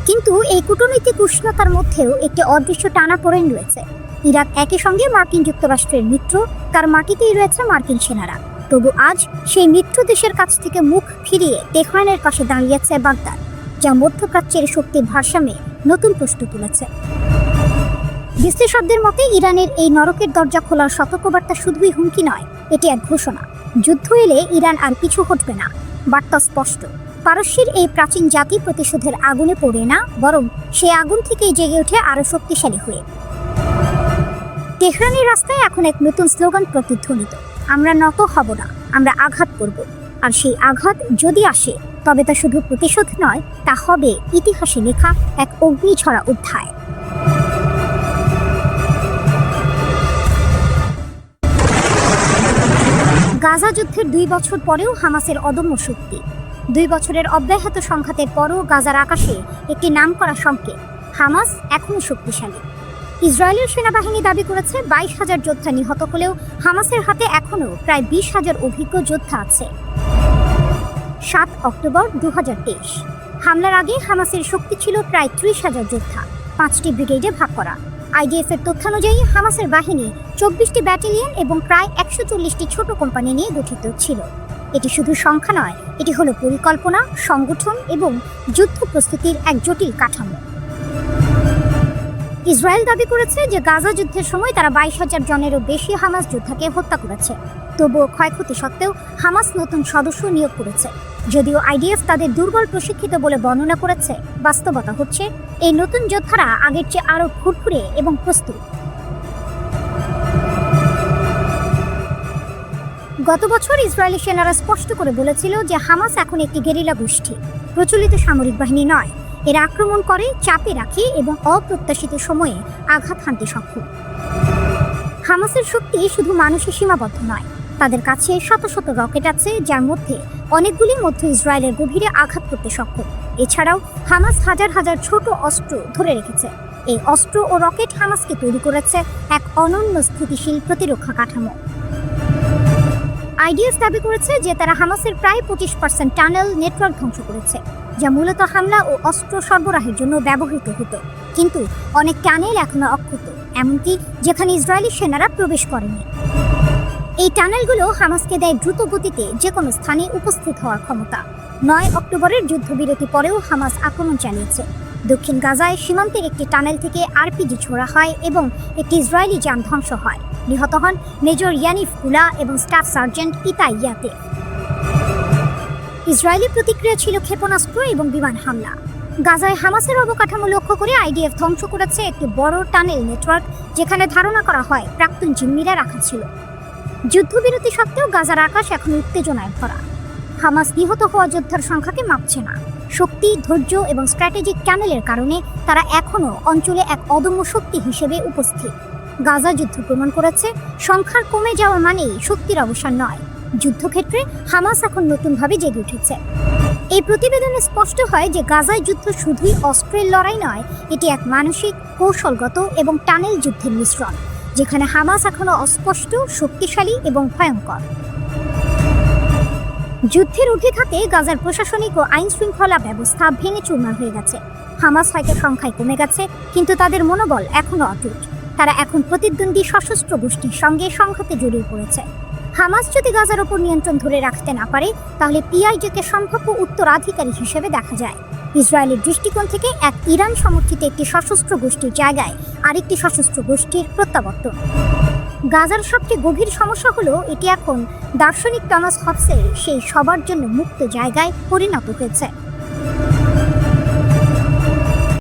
কিন্তু এই কূটনৈতিক উষ্ণতার মধ্যেও একটি অদৃশ্য টানাপোড়েন রয়েছে। ইরাক একই সঙ্গে মার্কিন যুক্তরাষ্ট্রের মিত্র, তার মাটিতেই রয়েছে মার্কিন সেনারা। তবু আজ সেই মিত্র দেশের কাছ থেকে মুখ ফিরিয়ে তেহরানের পাশে দাঁড়িয়েছে বাগদাদ, যা মধ্যপ্রাচ্যের শক্তির ভারসাম্যে নতুন প্রশ্ন তুলেছে। বিশ্লেষকদের মতে ইরানের এই নরকের দরজা খোলার সতর্কবার্তা শুধুই হুমকি নয়, এটি এক ঘোষণা। যুদ্ধ এলে ইরান আর পিছু হটবে না। বার্তা স্পষ্ট, পারস্যের এই প্রাচীন জাতি প্রতিশোধের আগুনে পড়ে না, বরং সেই আগুন থেকেই জেগে ওঠে আরও শক্তিশালী হয়ে। তেহরানের রাস্তায় এখন এক নতুন স্লোগান প্রতিধ্বনিত, আমরা নত হব না, আমরা আঘাত করব। আর সেই আঘাত যদি আসে তবে তা শুধু প্রতিশোধ নয়, তা হবে ইতিহাসে লেখা এক অগ্নিঝরা অধ্যায়। গাজা যুদ্ধের 2 বছর পরেও হামাসের অদম্য শক্তি। 2 বছরের অব্যাহত সংঘাতের পরও গাজার আকাশে একটি নামকরা সংকেত, হামাস এখনও শক্তিশালী। ইসরায়েলের সেনাবাহিনী দাবি করেছে 22,000 যোদ্ধা নিহত হলেও হামাসের হাতে এখনও প্রায় 20,000 অভিজ্ঞ যোদ্ধা আছে। 7 অক্টোবর 2023 হামলার আগে হামাসের শক্তি ছিল প্রায় 30,000 যোদ্ধা, 5টি ব্রিগেডে ভাগ করা। আইডিএফ এর তথ্যানুযায়ী হামাসের বাহিনী 24টি ব্যাটালিয়ন এবং প্রায় 140টি ছোট কোম্পানি নিয়ে গঠিত ছিল। এটি শুধু সংখ্যা নয়, এটি হলো পরিকল্পনা, সংগঠন এবং যুদ্ধ প্রস্তুতির এক জটিল কাঠামো। ইসরায়েল দাবি করেছে যে গাজা যুদ্ধের সময় তারা 22,000 জনেরও বেশি হামাস যোদ্ধাকে হত্যা করেছে। তবুও ক্ষয়ক্ষতি সত্ত্বেও হামাস নতুন সদস্য নিয়োগ করেছে। যদিও আইডিএফ তাদের দুর্বল প্রশিক্ষিত বলে বর্ণনা করেছে, বাস্তবতা হচ্ছে এই নতুন যোদ্ধারা আগের চেয়ে আরও ফুরফুরে এবং প্রস্তুত। গত বছর ইসরায়েলি সেনারা স্পষ্ট করে বলেছিল যে হামাস এখন একটি গেরিলা গোষ্ঠী, প্রচলিত সামরিক বাহিনী নয়। এরা আক্রমণ করে, চাপে রাখে এবং অপ্রত্যাশিত সময়ে আঘাত হানতে সক্ষম। হামাসের শক্তি শুধু মানুষে সীমাবদ্ধ নয়, তাদের কাছে শত শত রকেট আছে, যার মধ্যে অনেকগুলি মধ্য ইসরায়েলের গভীরে আঘাত করতে সক্ষম। এছাড়াও হামাস হাজার হাজার ছোট অস্ত্র ধরে রেখেছে। এই অস্ত্র ও রকেট হামাসকে তৈরি করেছে এক অনন্য স্থিতিশীল প্রতিরক্ষা কাঠামো। আইডিএফ দাবি করেছে যে তারা হামাসের প্রায় 25% টানেল নেটওয়ার্ক ধ্বংস করেছে, যা মূলত হামলা ও অস্ত্র সরবরাহের জন্য ব্যবহৃত হতো। কিন্তু অনেক টানেল এখনো অক্ষত, এমনকি যেখানে ইসরায়েলি সেনারা প্রবেশ করেনি। এই টানেলগুলো হামাসকে দেয় দ্রুত গতিতে যে কোনো স্থানে উপস্থিত হওয়ার ক্ষমতা। 9 অক্টোবরের যুদ্ধবিরতি পরেও হামাস আক্রমণ চালিয়েছে। দক্ষিণ গাজায় সীমান্তের একটি টানেল থেকে আরপিজি ছোড়া হয় এবং একটি ইসরায়েলি যান ধ্বংস হয়। নিহত হন মেজর ইয়ানিফ কুলা এবং স্টাফ সার্জেন্ট ইতাই ইয়াতে। ইসরায়েলি প্রতিক্রিয়া ছিল ক্ষেপণাস্ত্র এবং বিমান হামলা। গাজায় হামাসের অবকাঠামো লক্ষ্য করে আইডিএফ ধ্বংস করেছে একটি বড় টানেল নেটওয়ার্ক, যেখানে ধারণা করা হয় প্রাক্তন জিম্মিরা রাখা ছিল। যুদ্ধবিরতি সত্ত্বেও গাজার আকাশ এখন উত্তেজনায় ভরা। হামাস নিহত হওয়া যোদ্ধার সংখ্যাকে মাপছে না। শক্তি, ধৈর্য এবং স্ট্র্যাটেজিক টানেলের কারণে তারা এখনও অঞ্চলে এক অদম্য শক্তি হিসেবে উপস্থিত। গাজা যুদ্ধ প্রমাণ করেছে সংখ্যার কমে যাওয়া মানেই শক্তির অবসান নয়। যুদ্ধক্ষেত্রে হামাস এখন নতুনভাবে জেগে উঠেছে। এই প্রতিবেদনে স্পষ্ট হয় যে গাজায় যুদ্ধ শুধুই অস্ত্রের লড়াই নয়, এটি এক মানসিক, কৌশলগত এবং টানেল যুদ্ধের মিশ্রণ, যেখানে হামাস এখনো অস্পষ্ট, শক্তিশালী এবং ভয়ঙ্কর। যুদ্ধের অভিঘাতে গাজার প্রশাসনিক ও আইন শৃঙ্খলা ব্যবস্থা ভেঙে চুরমার হয়ে গেছে। হামাস হয়তো সংখ্যায় কমে গেছে, কিন্তু তাদের মনোবল এখনো অটুট। তারা এখন প্রতিদ্বন্দ্বী সশস্ত্র গোষ্ঠীর সঙ্গে সংঘাতে জড়িয়ে পড়েছে। হামাস যদি গাজার ওপর নিয়ন্ত্রণ ধরে রাখতে না পারে, তাহলে পিআইজেকে সম্ভাব্য উত্তরাধিকারী হিসেবে দেখা যায়। ইসরায়েলের দৃষ্টিকোণ থেকে এক ইরান সমর্থিত একটি সশস্ত্র গোষ্ঠীর জায়গায় আরেকটি সশস্ত্র গোষ্ঠীর প্রত্যাবর্তন। গাজার সবচেয়ে গভীর সমস্যা হলো এটি এখন দার্শনিক টমাস হবসের সেই সবার জন্য মুক্ত জায়গায় পরিণত হয়েছে।